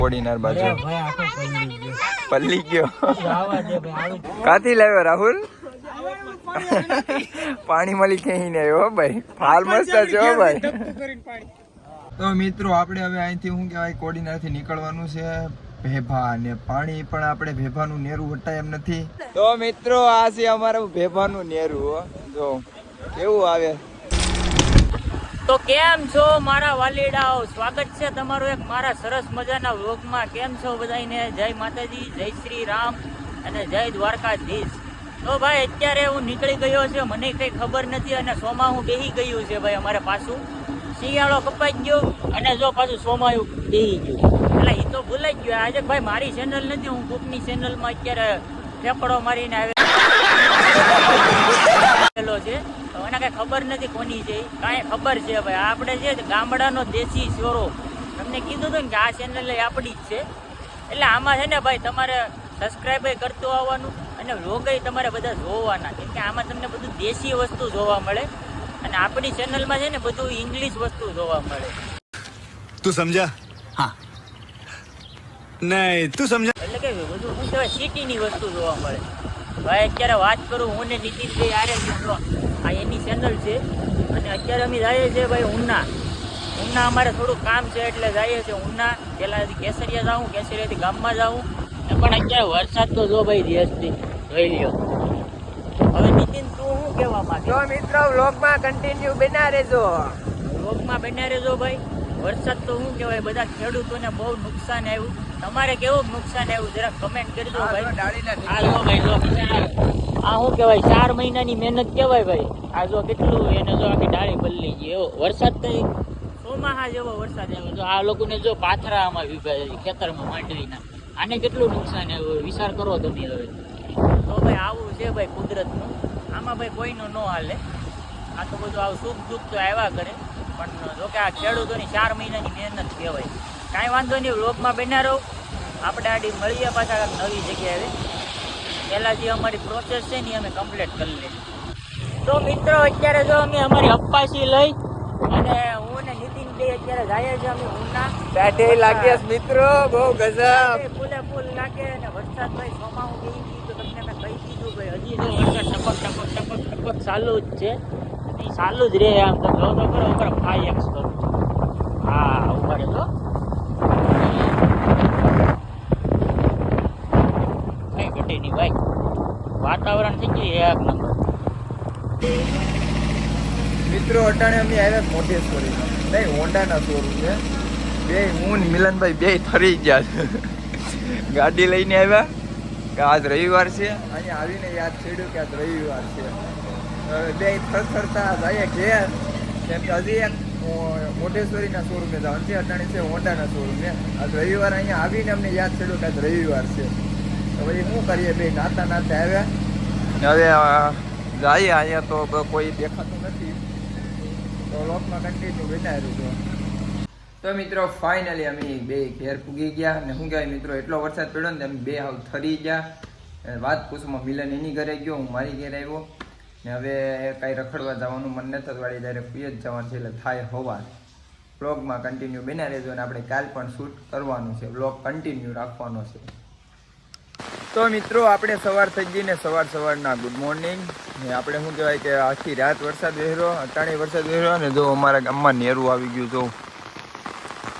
કોડીનાર બાજુ પલ્લી ગયો. કાથી લાવ્યો રાહુલ? પાણી મળી ક્યાંય નહીં આવ્યો ભાઈ. ફાલ મસ્ત છે હો ભાઈ. તો મિત્રો આપણે હવે અહીંથી શું કહેવાય કોડીનાર થી નીકળવાનું છે ભેભા, અને પાણી પણ આપણે ભેભાનું નેરું વટાય એમ નથી. તો મિત્રો આ છે અમારું ભેભાનું નેરું. જો કેવું આવે. તો કેમ છો મારા વાલીડાઓ, સ્વાગત છે તમારું એક મારા સરસ મજાના વ્લોગમાં. કેમ છો બધાને? જય માતાજી, જય શ્રી રામ અને જય દ્વારકાધીશ. તો ભાઈ અત્યારે હું નીકળી ગયો છે, મને કંઈ ખબર નથી, અને સોમાહું બેહી ગયું છે ભાઈ. અમારે પાછું શિયાળો કપાઈ ગયો અને જો પાછું સોમાયું બેહી ગયું. એટલે એ તો ભૂલાઈ ગયો. આજે ભાઈ મારી ચેનલ નથી, હું કોકની ચેનલમાં અત્યારે ફેફડો મારીને આવેલો છે. એને કઈ ખબર નથી કોની છે, કાંઈ ખબર છે ભાઈ. આપણે છે ગામડાનો દેશી ચોરો. તમને કીધું હતું ને કે આ ચેનલ આપણી જ છે. એટલે આમાં છે ને ભાઈ તમારે સબસ્ક્રાઈબ કરતું આવવાનું અને વ્લોગ તમારે બધા જોવાના, કેમ કે આમાં તમને બધું દેશી વસ્તુ જોવા મળે. અને આપણી ચેનલમાં છે ને બધું ઇંગ્લિશ વસ્તુ જોવા મળે. તું સમજા? હા. નહીં તું સમજા. એટલે કે બધું શું કહેવાય સિટીની વસ્તુ જોવા મળે ભાઈ. અત્યારે વાત કરું હું ને નીતિનભાઈ આરે આ એની ચેનલ છે, અને અત્યારે અમે જઈએ છીએ ભાઈ ઉના. અમારે થોડું કામ છે એટલે જઈએ છીએ ઉના. પહેલાં કેસરિયા જાઉં, કેસરિયાથી ગામમાં જાઉં. પણ અત્યારે વરસાદ તો જો ભાઈ દેશથી જોઈ લ્યો. હવે નીતિન તું શું કહેવા માંગે? જો મિત્રો વ્લોગમાં કન્ટિન્યુ બના રહેજો. ભાઈ. વરસાદ તો શું કહેવાય, બધા ખેડૂતોને બહુ નુકસાન આવ્યું. તમારે કેવું નુકસાન આવ્યું જરા કમેન્ટ કરજો ભાઈ. આ જો ભાઈ જો આ શું કહેવાય 4 મહિનાની મહેનત કહેવાય ભાઈ. આ જો કેટલું એને જો આખી ડાળી બદલી ગઈ. એવો વરસાદ તો ચોમાસા જેવો વરસાદ આવ્યો. જો આ લોકોને જો પાથરા આમાં વિભાય ખેતરમાં માંડવીના. આને કેટલું નુકસાન આવ્યું વિચાર કરો તમે હવે. તો ભાઈ આવું છે ભાઈ કુદરતનું. આમાં ભાઈ કોઈનું ન હાલે. આ તો બધું આવું સુખ દુઃખ તો આવ્યા કરે. પણ જોકે આ ખેડૂતોની 4 મહિનાની મહેનત કહેવાય. કાંઈ વાંધો નહીં, વ્લોગમાં બન્યા રહો. આપણે આડી મળીએ પાછા નવી જગ્યાએ. પહેલાં જે અમારી પ્રોસેસ છે ને અમે કમ્પ્લીટ કરી લઈએ. તો મિત્રો અત્યારે જો અમે અમારી અપ્પાસી લઈ અને હું ને નીતિનભાઈ અત્યારે જઈએ છીએ અમે ઉના. બેઠે લાગ્યા મિત્રો બહુ ગજબ. ફૂલે ફૂલ લાગે અને વરસાદ ભાઈ સોમાવું ગઈ તો તમને મેં કહી દીધું ભાઈ. હજી તો વરસાદ ટપક ચાલુ જ છે. એ ચાલુ જ રહે. આમ તો જો તો કરો ઉપર 5x કરું. હા ઉપર જો કઈ ઘટે નહીં ભાઈ. વાતાવરણ થઈ ગયું એક નંબર. મિત્રો અટાણે અમે આવ્યા મોઢેશ્વરી. નહીં હોન્ડાના શોરૂમ છે. બે હું ને મિલનભાઈ બે ફરી ગયા છે. ગાડી લઈને આવ્યા કે આજ રવિવાર છે. અહીંયા આવીને યાદ છેડ્યું કે આજ રવિવાર છે. બે થરથરતા જઈએ ઘેર, કેમ કે હજી એક મોઢેશ્વરીના શોરૂમે જવાનું છે. અટાણે છે હોન્ડાના શોરૂમે. આજ રવિવાર અહીંયા આવીને અમને યાદ છેડ્યું કે આજ રવિવાર છે. તો પછી શું કરીએ, બે નાતા આવ્યા. હવે જઈએ. અહીંયા તો કોઈ દેખાતું નથી. તો લોકમાં કન્ટિન્યુ બનાવ્યું હતું. તો મિત્રો ફાઇનલી અમે બે ઘેર પૂગી ગયા. અને શું કહેવાય મિત્રો એટલો વરસાદ પડ્યો ને અમે બે હાવ થરી ગયા. વાત પૂછમાં મિલન એની ઘરે ગયો, હું મારી ઘેર આવ્યો. ને હવે કાંઈ રખડવા જવાનું મન નથી વાળી ડાયરેક્ટ પીએ જ જવાનું છે. એટલે થાય હવાર. બ્લોગમાં કન્ટિન્યુ બના રહેજો. અને આપણે કાલ પણ શૂટ કરવાનું છે. બ્લોગ કન્ટિન્યુ રાખવાનો છે. તો મિત્રો આપણે સવાર થઈ ગઈ ને સવારના ગુડ મોર્નિંગ. ને આપણે શું કહેવાય કે આખી રાત વરસાદ વહેરો, અટાણે વરસાદ વહેરો. ને જો અમારા ગામમાં નેરું આવી ગયું. જો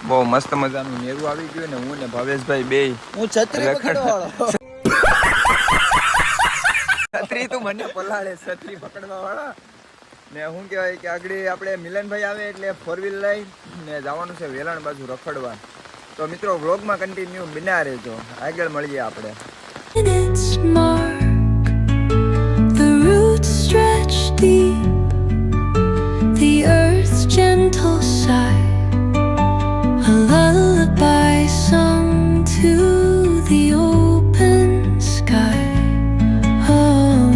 બહુ મસ્ત મજાનું નેરું આવી ગયું. ને હું ને ભાવેશભાઈ બે હું છત્રી છત્રી તું મને પલાળે છત્રી પકડવા વાળા. ને શું કહેવાય કે આગળ આપણે મિલનભાઈ આવે એટલે 4 વ્હીલ લઈ ને જવાનું છે વેલણ બાજુ રખડવા. તો મિત્રો વ્લોગમાં કન્ટિન્યુ બના રહેજો. આગળ મળીએ આપણે. its mark, the roots stretch deep, the earth's gentle sigh, a lullaby sung to the open sky. Oh,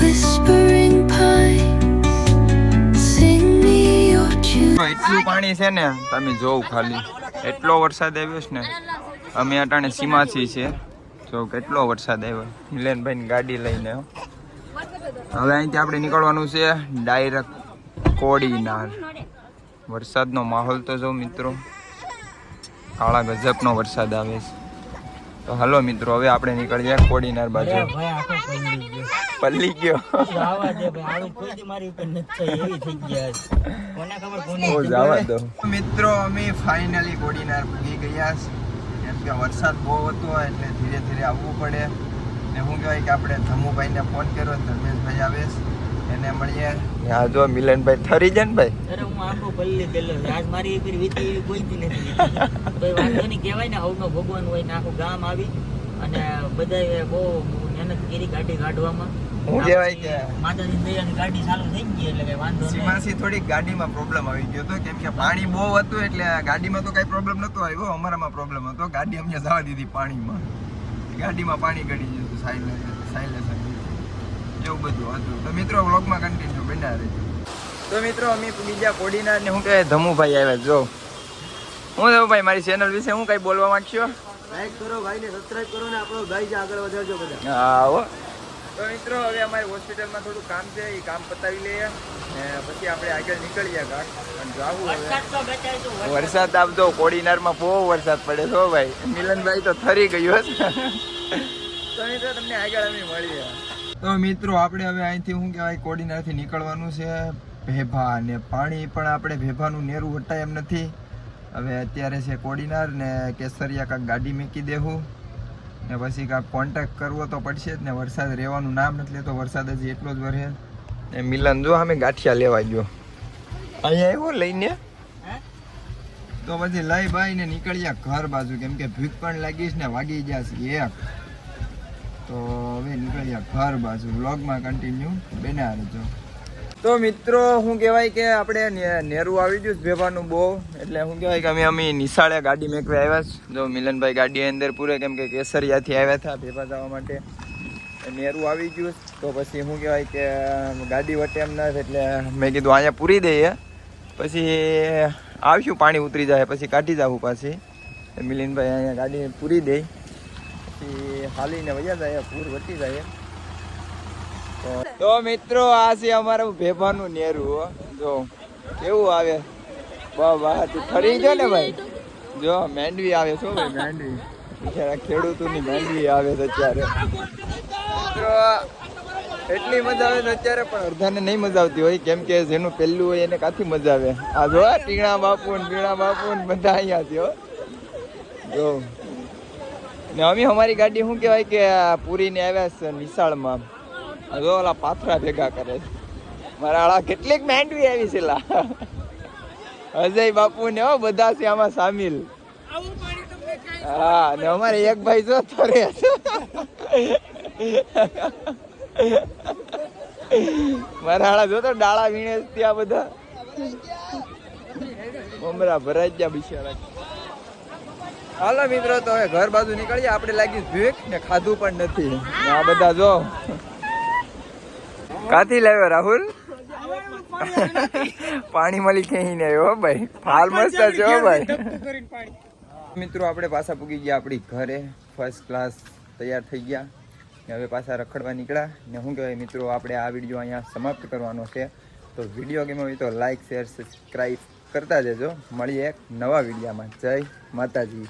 whispering pines, sing me your tune. એટલું પાણી છે ને તમે જોવ ખાલી. એટલો વરસાદ આવ્યો છે ને. અમે અટાણે સીમાથી છે. જો કેટલો વરસાદ આવ્યો. મિલનભાઈની ગાડી લઈને હવે અહીંથી આપણે નીકળવાનું છે ડાયરેક્ટ કોડીનાર. વરસાદનો માહોલ તો જો મિત્રો કાળા ગજબનો વરસાદ આવે છે. તો હાલો મિત્રો હવે આપણે નીકળીએ કોડીનાર બાજુ. ભાઈ આખો પલળી ગયો. પલ્લી ગયો. આવા દે ભાઈ, આવી કોઈ દી મારી ઉપર નથી થઈ, એવી થઈ ગયા છે. કોને ખબર કોને ઓ જવા દો. મિત્રો અમે ફાઇનલી કોડીનાર પૂગી ગયા છે. કેમ કે વરસાદ બહુ હતો એટલે ધીરે ધીરે આવવું પડે. ને શું કહેવાય કે આપણે ધમુભાઈને ફોન કર્યો, ધર્મેશભાઈ આવે છે, એને મળીએ. હા જો મિલનભાઈ થરી જાય ને ભાઈ. અરે હું આખો પલ્લી ગયેલો છે. આજ મારી ઉપર વીતી એવી કોઈ દી નથી વીતી. કોઈ વાંધો નહીં, કહેવાય ને હવનો ભગવાન હોય ને આખું ગામ આવી અને બધાએ બહુ મહેનત કરી ગાડી કાઢવામાં. હું કહેવાય કે માતાજીની દયાની ગાડી ચાલુ થઈ ગઈ એટલે કઈ વાંધો નહીં. સીમાસી થોડીક ગાડીમાં પ્રોબ્લેમ આવી ગયો હતો કેમ કે પાણી બહુ હતું એટલે ગાડીમાં તો કઈ પ્રોબ્લેમ નતો આવ્યો. અમારામાં પ્રોબ્લેમ હતો, ગાડી અમને જવા દીધી પાણીમાં. ગાડીમાં પાણી ગળી ગયું હતું, સાયલેન્સર એવું બધું હતું. તો મિત્રો વ્લોગમાં કન્ટિન્યુ બન્યા રહેજો. તો મિત્રો અમે બીજા કોડીનાર ને હું કહે ધમુભાઈ આવ્યા. જો હું ધમુભાઈ મારી ચેનલ વિશે હું કઈ બોલવા માંગશો? લાઈક કરો, ભાઈને સબસ્ક્રાઇબ કરો ને આપણો ભાઈ આગળ વધારજો બધા. હા હો. તો મિત્રો હવે અમારી હોસ્પિટલમાં થોડું કામ છે, એ કામ પતાવી લઈએ ને પછી આપણે આગળ નીકળીએ ઘાટ. પણ જાવું વરસાદ તો બચાવજો. હવે વરસાદ આપજો. કોડીનારમાં બહુ વરસાદ પડે છે ભાઈ. મિલનભાઈ તો થરી ગયો છે. તો મિત્રો તમને આગળ અમે મળીએ. તો મિત્રો આપણે હવે અહીંથી શું કહેવાય કોડીનારથી નીકળવાનું છે ભેભા. ને પાણી પણ આપણે ભેભાનું નેરું હટાય એમ નથી. હવે અત્યારે છે કોડીનાર ને કેસરિયા કાંક ગાડી મૂકી દેવું ને પછી કાંક કોન્ટેક્ટ કરવો તો પડશે જ ને. વરસાદ રહેવાનું નામ નથી લેતો, વરસાદ હજી એટલો જ વરસે. ને મિલન જો અમે ગાંઠિયા લેવા ગયો અહીંયા એવું લઈને. તો પછી લઈ બાઈ ને નીકળ્યા ઘર બાજુ કેમ કે ભૂખ પણ લાગીશ ને વાગી ગયા છે 1. તો હવે નીકળ્યા ઘર બાજુ. વ્લોગમાં કન્ટિન્યુ બન્યા રહેજો. તો મિત્રો શું કહેવાય કે આપણે નેરું આવી ગયું ભેભાનું બહુ એટલે શું કહેવાય કે અમે નિશાળે ગાડી મેકવા આવ્યા છે. જો મિલનભાઈ ગાડી અંદર પૂરે કેમ કે કેસરિયાથી આવ્યા હતા ભેભા જવા માટે. નેરું આવી ગયું તો પછી શું કહેવાય કે ગાડી વટે એમ ના એટલે મેં કીધું અહીંયા પૂરી દઈએ પછી આવશું, પાણી ઉતરી જાય પછી કાઢી જાવું પાછી. મિલિનભાઈ અહીંયા ગાડી પૂરી દે પછી હાલીને વયા જાય, પૂર વટી જાય. તો મિત્રો આ છે અમારું ભેભાનું નેરું. જો કેવું આવે વાહ તું ફરી ગયો ને ભાઈ. જો મેંડવી આવે છો ભાઈ, મેંડવી બિચારા ખેડૂતોની મેંડવી આવે છે અત્યારે. મિત્રો એટલી મજા આવે છે અત્યારે પણ અડધાને નહીં મજા આવતી હોય કેમ કે જેનું પહેલું હોય એને કાથી મજા આવે. આ જો ટીણા બાપુ ને પીણા બાપુ ને બધા અહીંયા થયો. જો ને અમે અમારી ગાડી શું કહેવાય કે પૂરીને આવ્યા છે નિશાળમાં. જો ઓલા પાથરા ભેગા કરે છે મારા આળા. કેટલીક માંડવી આવી છે લા અજય બાપુ ને બધા છે આમાં સામેલ. હા ને અમારે એક ભાઈ જો થરે મારા આળા જો તો ડાળા વીણે ત્યાં બધા મમરા ભરાઈ ગયા બિચારા. હાલો મિત્રો તો હવે ઘર બાજુ નીકળીએ. આપણે લાગી ભૂખ ને ખાધું પણ નથી. આ બધા જો કાથી લાવ્યો રાહુલ? પાણી મળી ક્યાંય ને આવ્યો ભાઈ. ફાલ મસ્ત છે ભાઈ. મિત્રો આપણે પાછા પૂગી ગયા આપણી ઘરે. ફર્સ્ટ ક્લાસ તૈયાર થઈ ગયા ને હવે પાછા રખડવા નીકળ્યા. ને શું કહેવાય મિત્રો આપણે આ વિડીયો અહીંયા સમાપ્ત કરવાનો છે. તો વિડીયો ગમ્યો હોય તો લાઈક શેર સબસ્ક્રાઈબ કરતા જજો. મળીએ એક નવા વિડીયોમાં. જય માતાજી.